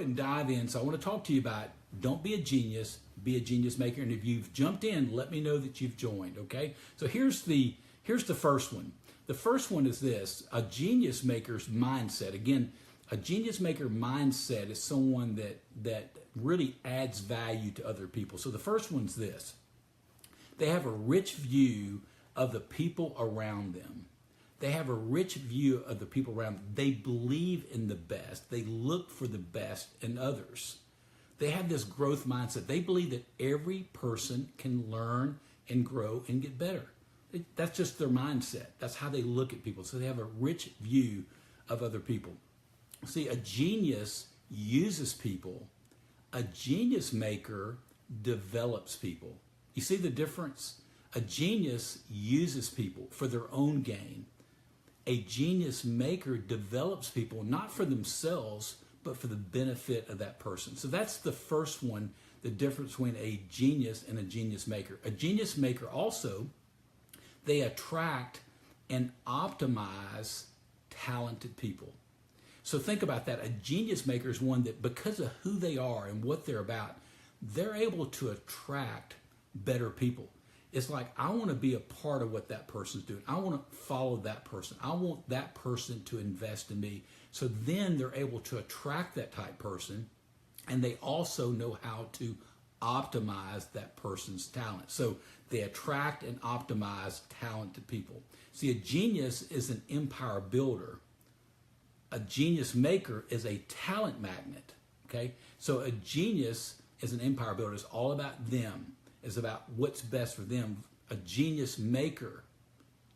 and dive in. So I want to talk to you about don't be a genius, be a genius maker. And if you've jumped in, let me know that you've joined, okay? So here's the first one. The first one is this: a genius maker's mindset. Again, a genius maker mindset is someone that really adds value to other people. So the first one's this: they have a rich view of the people around them. They have a rich view of the people around them. They believe in the best. They look for the best in others. They have this growth mindset. They believe that every person can learn and grow and get better. That's just their mindset. That's how they look at people. So they have a rich view of other people. See, a genius uses people. A genius maker develops people. You see the difference? A genius uses people for their own gain. A genius maker develops people not for themselves, but for the benefit of that person. So that's the first one, the difference between a genius and a genius maker. A genius maker also, they attract and optimize talented people. So think about that. A genius maker is one that, because of who they are and what they're about, they're able to attract better people. It's like, I want to be a part of what that person's doing. I want to follow that person. I want that person to invest in me. So then they're able to attract that type person, and they also know how to optimize that person's talent. So they attract and optimize talented people. See, a genius is an empire builder. A genius maker is a talent magnet, okay? So a genius is an empire builder. It's all about them. It's about what's best for them. A genius maker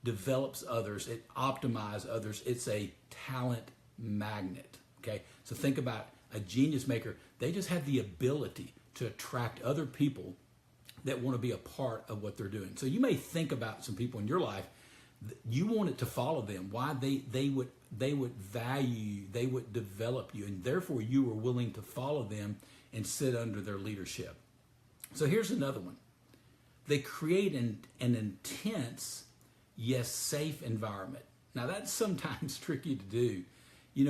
develops others. It optimizes others. It's a talent magnet, okay? So think about a genius maker. They just have the ability to attract other people that want to be a part of what they're doing. So you may think about some people in your life, you want it to follow them. Why? They would value you, they would develop you, and therefore you were willing to follow them and sit under their leadership. So here's another one. They create an intense, yes, safe environment. Now that's sometimes tricky to do,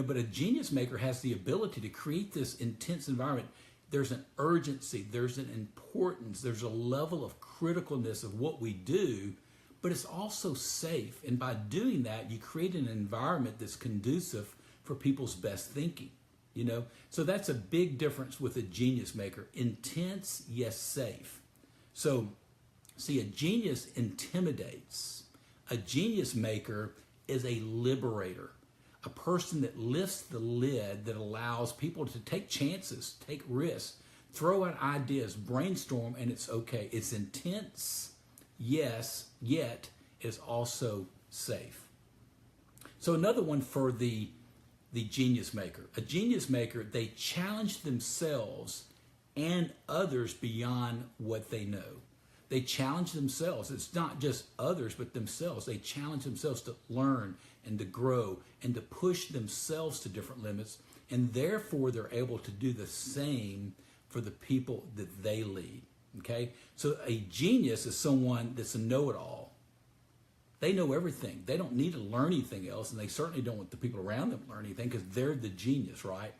but a genius maker has the ability to create this intense environment. There's an urgency, there's an importance, there's a level of criticalness of what we do, but it's also safe. And by doing that, you create an environment that's conducive for people's best thinking. So that's a big difference with a genius maker. Intense, yes, safe. So, see, a genius intimidates. A genius maker is a liberator, a person that lifts the lid, that allows people to take chances, take risks, throw out ideas, brainstorm, and it's okay. It's intense, yes, yet it's also safe. So another one for the genius maker. A genius maker, they challenge themselves and others beyond what they know. They challenge themselves. It's not just others, but themselves. They challenge themselves to learn and to grow and to push themselves to different limits, and therefore they're able to do the same for the people that they lead. Okay? So a genius is someone that's a know-it-all. They know everything. They don't need to learn anything else, and they certainly don't want the people around them to learn anything, because they're the genius, right?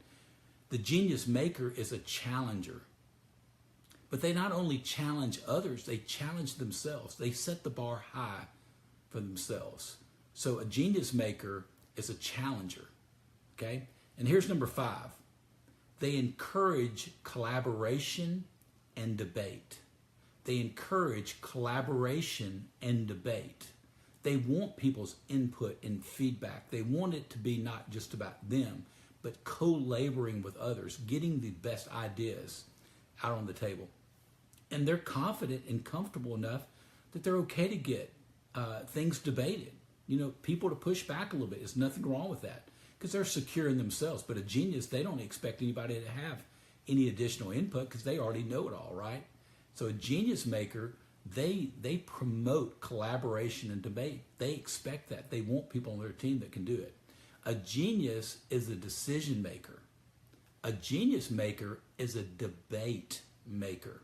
The genius maker is a challenger. But they not only challenge others, they challenge themselves. They set the bar high for themselves. So a genius maker is a challenger, okay? And here's number 5. They encourage collaboration and debate. They encourage collaboration and debate. They want people's input and feedback. They want it to be not just about them, but co-laboring with others, getting the best ideas out on the table. And they're confident and comfortable enough that they're okay to get things debated. People to push back a little bit. There's nothing wrong with that, because they're secure in themselves. But a genius, they don't expect anybody to have any additional input, because they already know it all, right? So a genius maker, they promote collaboration and debate. They expect that. They want people on their team that can do it. A genius is a decision maker. A genius maker is a debate maker.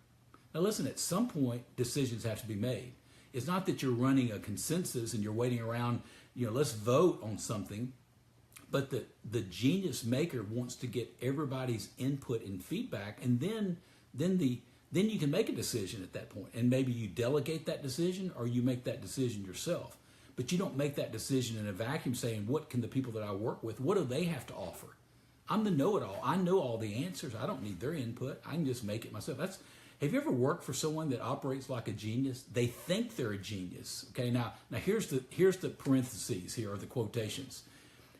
Now listen, at some point, decisions have to be made. It's not that you're running a consensus and you're waiting around, let's vote on something. But the genius maker wants to get everybody's input and feedback, and then you can make a decision at that point. And maybe you delegate that decision or you make that decision yourself. But you don't make that decision in a vacuum saying, what can the people that I work with, what do they have to offer? I'm the know-it-all. I know all the answers. I don't need their input. I can just make it myself. Have you ever worked for someone that operates like a genius? They think they're a genius. Okay, now here's the parentheses here, or the quotations.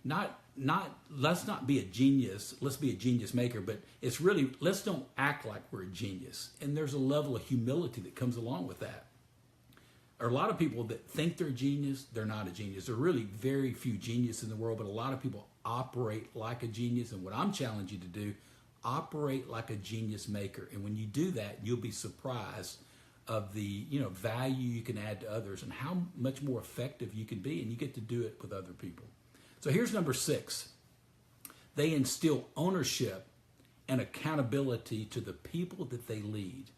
Let's not be a genius, let's be a genius maker, but it's really, let's don't act like we're a genius. And there's a level of humility that comes along with that. There are a lot of people that think they're a genius, they're not a genius. There are really very few geniuses in the world, but a lot of people operate like a genius. And what I'm challenging you to do, operate like a genius maker. And when you do that, you'll be surprised of the value you can add to others and how much more effective you can be, and you get to do it with other people. So here's number 6. They instill ownership and accountability to the people that they lead.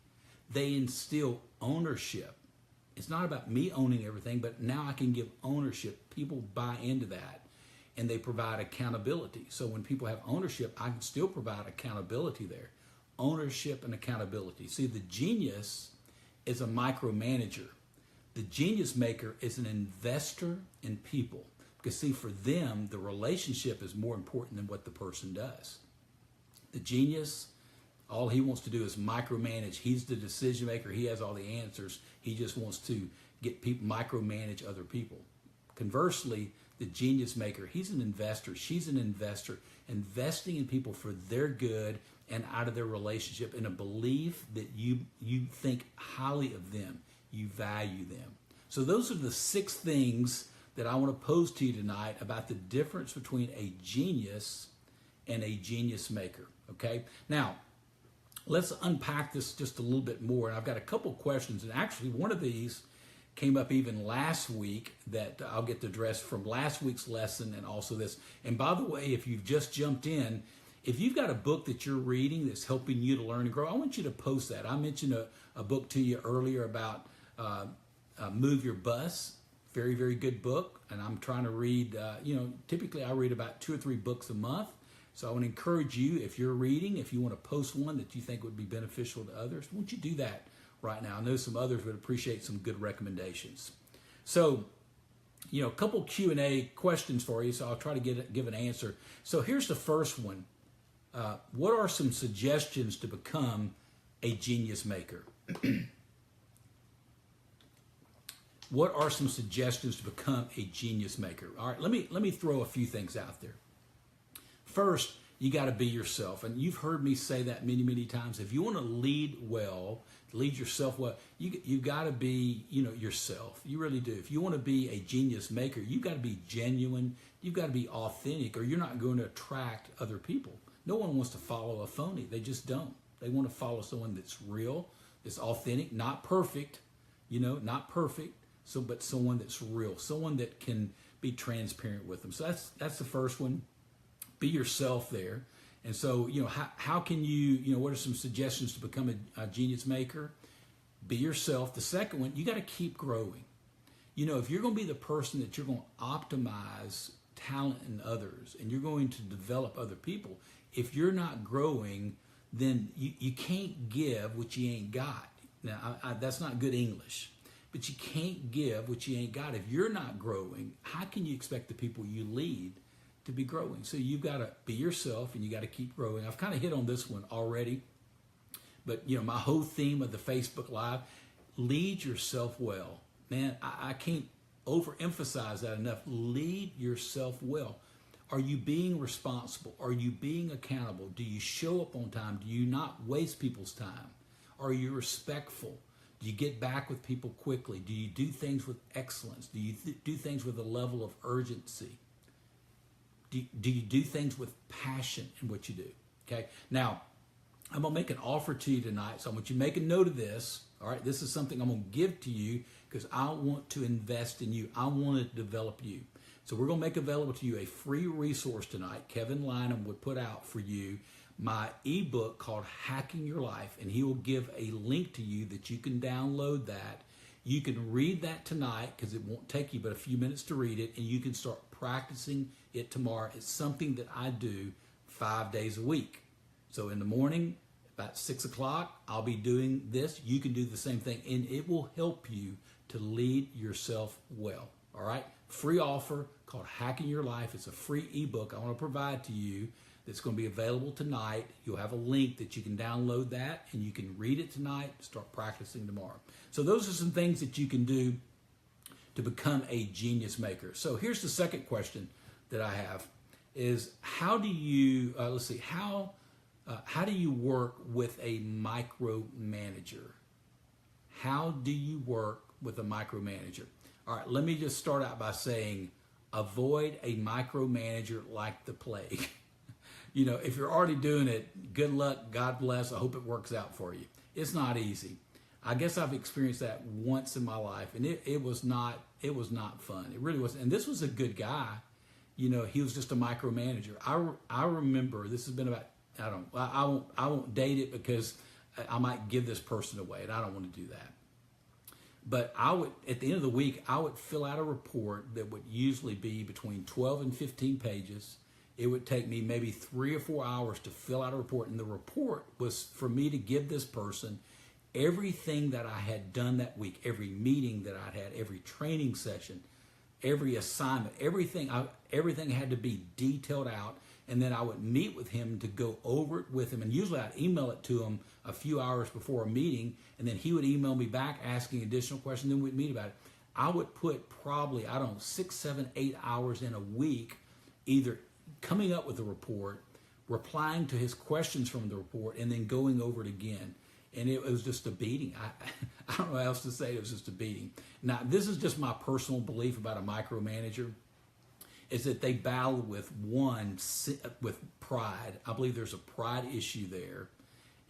They instill ownership. It's not about me owning everything, but now I can give ownership. People buy into that, and they provide accountability. So when people have ownership, I can still provide accountability there. Ownership and accountability. See, the genius is a micromanager. The genius maker is an investor in people. Because see, for them, the relationship is more important than what the person does. The genius, all he wants to do is micromanage. He's the decision maker. He has all the answers. He just wants to get people, micromanage other people. Conversely, the genius maker, he's an investor. She's an investor, investing in people for their good and out of their relationship, in a belief that you think highly of them. You value them. So those are the 6 things that I want to pose to you tonight about the difference between a genius and a genius maker. Okay? Now, let's unpack this just a little bit more. And I've got a couple questions, and actually one of these came up even last week that I'll get to address from last week's lesson, and also this. And by the way, if you've just jumped in, if you've got a book that you're reading that's helping you to learn and grow, I want you to post that. I mentioned a book to you earlier about Move Your Bus. Very, very good book. And I'm trying to read, typically I read about 2 or 3 books a month. So I want to encourage you, if you're reading, if you want to post one that you think would be beneficial to others, won't you do that right now? I know some others would appreciate some good recommendations. So, a couple Q&A questions for you, so I'll try to give an answer. So here's the first one. What are some suggestions to become a genius maker? What are some suggestions to become a genius maker? All right, let me throw a few things out there. First, you got to be yourself. And you've heard me say that many, many times. If you want to lead well, lead yourself well, you got to be, yourself. You really do. If you want to be a genius maker, you got to be genuine. You've got to be authentic, or you're not going to attract other people. No one wants to follow a phony. They just don't. They want to follow someone that's real, that's authentic, not perfect, not perfect. But someone that's real, someone that can be transparent with them. So that's the first one. Be yourself there. And so, how can you, what are some suggestions to become a genius maker? Be yourself. The second one, you got to keep growing. If you're going to be the person that you're going to optimize talent in others, and you're going to develop other people, if you're not growing, then you can't give what you ain't got. Now, that's not good English. But you can't give what you ain't got. If you're not growing, how can you expect the people you lead to be growing? So you've got to be yourself, and you got to keep growing. I've kind of hit on this one already. But, my whole theme of the Facebook Live, lead yourself well. Man, I can't overemphasize that enough. Lead yourself well. Are you being responsible? Are you being accountable? Do you show up on time? Do you not waste people's time? Are you respectful? Do you get back with people quickly? Do you do things with excellence? Do you do things with a level of urgency? Do you do things with passion in what you do? Okay. Now, I'm going to make an offer to you tonight. So I want you to make a note of this. All right. This is something I'm going to give to you because I want to invest in you. I want to develop you. So we're going to make available to you a free resource tonight. Kevin Lynham would put out for you my ebook called Hacking Your Life, and he will give a link to you that you can download that. You can read that tonight because it won't take you but a few minutes to read it, and you can start practicing it tomorrow. It's something that I do 5 days a week. So in the morning, about 6 o'clock, I'll be doing this. You can do the same thing, and it will help you to lead yourself well. All right? Free offer called Hacking Your Life. It's a free ebook I want to provide to you that's going to be available tonight. You'll have a link that you can download that, and you can read it tonight, start practicing tomorrow. So those are some things that you can do to become a genius maker. So here's the second question that I have is how do you, how do you work with a micromanager? How do you work with a micromanager? All right, let me just start out by saying avoid a micromanager like the plague. You know, if you're already doing it, good luck, God bless, I hope it works out for you. It's not easy. I guess I've experienced that once in my life, and it was not fun. It really wasn't. And this was a good guy. You know, he was just a micromanager. I remember, this has been about, I won't date it because I might give this person away, and I don't want to do that. But I would, at the end of the week, I would fill out a report that would usually be between 12 and 15 pages. It would take me maybe 3 or 4 hours to fill out a report. And the report was for me to give this person everything that I had done that week, every meeting that I'd had, every training session, every assignment, everything had to be detailed out. And then I would meet with him to go over it with him. And usually I'd email it to him a few hours before a meeting. And then he would email me back asking additional questions. Then we'd meet about it. I would put probably, 6, 7, 8 hours in a week, either coming up with a report, replying to his questions from the report, and then going over it again. And it was just a beating. I don't know how else to say it. It was just a beating. Now, this is just my personal belief about a micromanager, is that they battle with pride. I believe there's a pride issue there.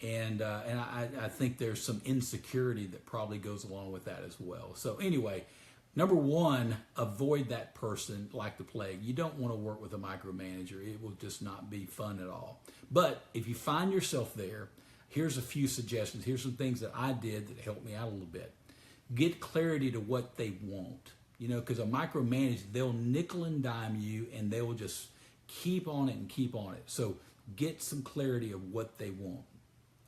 And I think there's some insecurity that probably goes along with that as well. So anyway, number one, avoid that person like the plague. You don't want to work with a micromanager. It will just not be fun at all. But if you find yourself there, here's a few suggestions. Here's some things that I did that helped me out a little bit. Get clarity to what they want. You know, because a micromanager, they'll nickel and dime you, and they will just keep on it and keep on it. So get some clarity of what they want.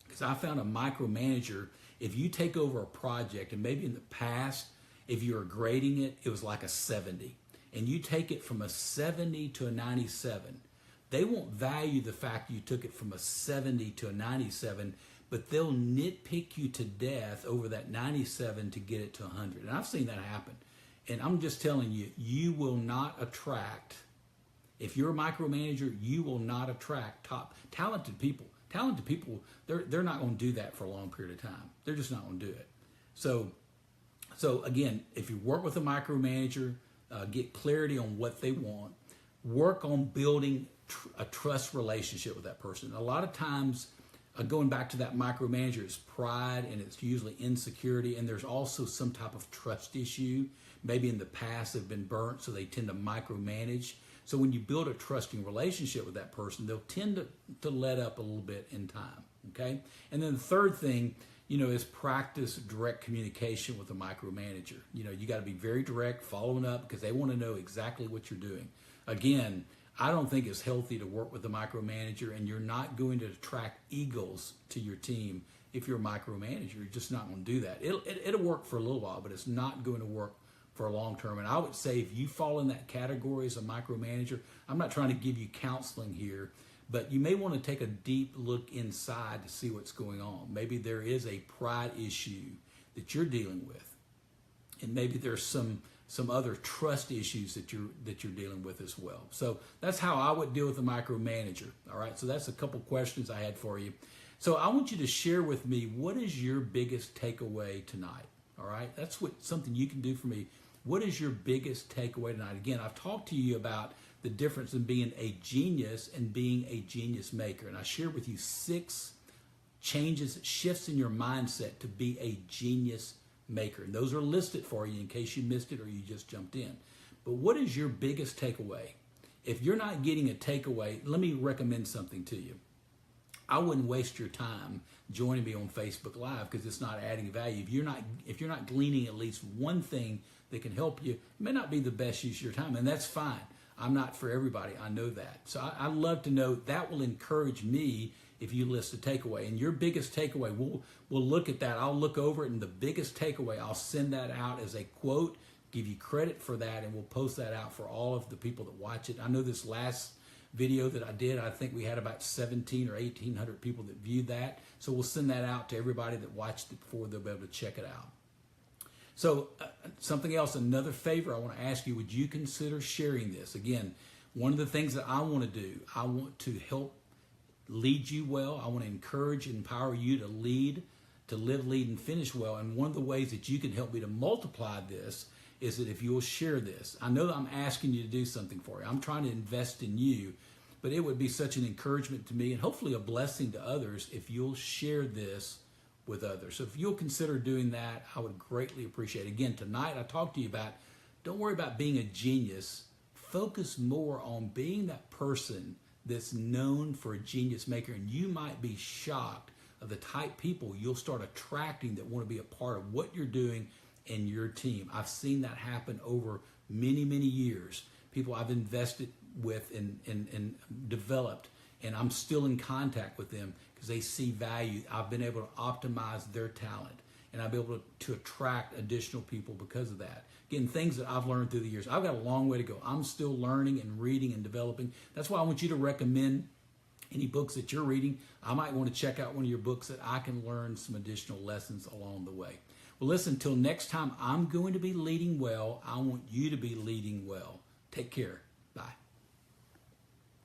Because I found a micromanager, if you take over a project, and maybe in the past, if you were grading it, it was like a 70. And you take it from a 70 to a 97. They won't value the fact you took it from a 70 to a 97, but they'll nitpick you to death over that 97 to get it to 100. And I've seen that happen. And I'm just telling you, you will not attract, if you're a micromanager, you will not attract talented people. Talented people, they're not going to do that for a long period of time. They're just not going to do it. So again, if you work with a micromanager, get clarity on what they want. Work on building a trust relationship with that person. A lot of times, going back to that micromanager, it's pride and it's usually insecurity, and there's also some type of trust issue. Maybe in the past they've been burnt, so they tend to micromanage. So when you build a trusting relationship with that person, they'll tend to let up a little bit in time, okay? And then the third thing, is practice direct communication with a micromanager. You got to be very direct, following up, because they want to know exactly what you're doing. Again, I don't think it's healthy to work with a micromanager, and you're not going to attract egos to your team if you're a micromanager. You're just not going to do that. It'll work for a little while, but it's not going to work for a long term. And I would say if you fall in that category as a micromanager, I'm not trying to give you counseling here, but you may want to take a deep look inside to see what's going on. Maybe there is a pride issue that you're dealing with, and maybe there's some other trust issues that you're dealing with as well. So that's how I would deal with a micromanager. All right. So that's a couple questions I had for you. So I want you to share with me, what is your biggest takeaway tonight? All right. That's something you can do for me. What is your biggest takeaway tonight? Again, I've talked to you about the difference in being a genius and being a genius maker. And I shared with you 6 shifts in your mindset to be a genius maker. And those are listed for you in case you missed it or you just jumped in. But what is your biggest takeaway? If you're not getting a takeaway, let me recommend something to you. I wouldn't waste your time joining me on Facebook Live because it's not adding value. If you're not gleaning at least one thing that can help you, it may not be the best use of your time, and that's fine. I'm not for everybody. I know that. So I love to know that will encourage me if you list a takeaway. And your biggest takeaway, we'll look at that. I'll look over it, and the biggest takeaway, I'll send that out as a quote, give you credit for that, and we'll post that out for all of the people that watch it. I know this last video that I did, I think we had about 17 or 1,800 people that viewed that. So we'll send that out to everybody that watched it before they'll be able to check it out. So something else, another favor I want to ask you, would you consider sharing this? Again, one of the things that I want to do, I want to help lead you well. I want to encourage and empower you to lead, to live, lead, and finish well. And one of the ways that you can help me to multiply this is that if you'll share this. I know that I'm asking you to do something for you. I'm trying to invest in you, but it would be such an encouragement to me and hopefully a blessing to others if you'll share this with others. So if you'll consider doing that, I would greatly appreciate it. Again, tonight I talked to you about, don't worry about being a genius. Focus more on being that person that's known for a genius maker, and you might be shocked of the type people you'll start attracting that want to be a part of what you're doing and your team. I've seen that happen over many, many years. People I've invested with and developed, and I'm still in contact with them because they see value. I've been able to optimize their talent, and I've been able to attract additional people because of that. Again, things that I've learned through the years. I've got a long way to go. I'm still learning and reading and developing. That's why I want you to recommend any books that you're reading. I might want to check out one of your books that I can learn some additional lessons along the way. Well, listen, until next time, I'm going to be leading well. I want you to be leading well. Take care.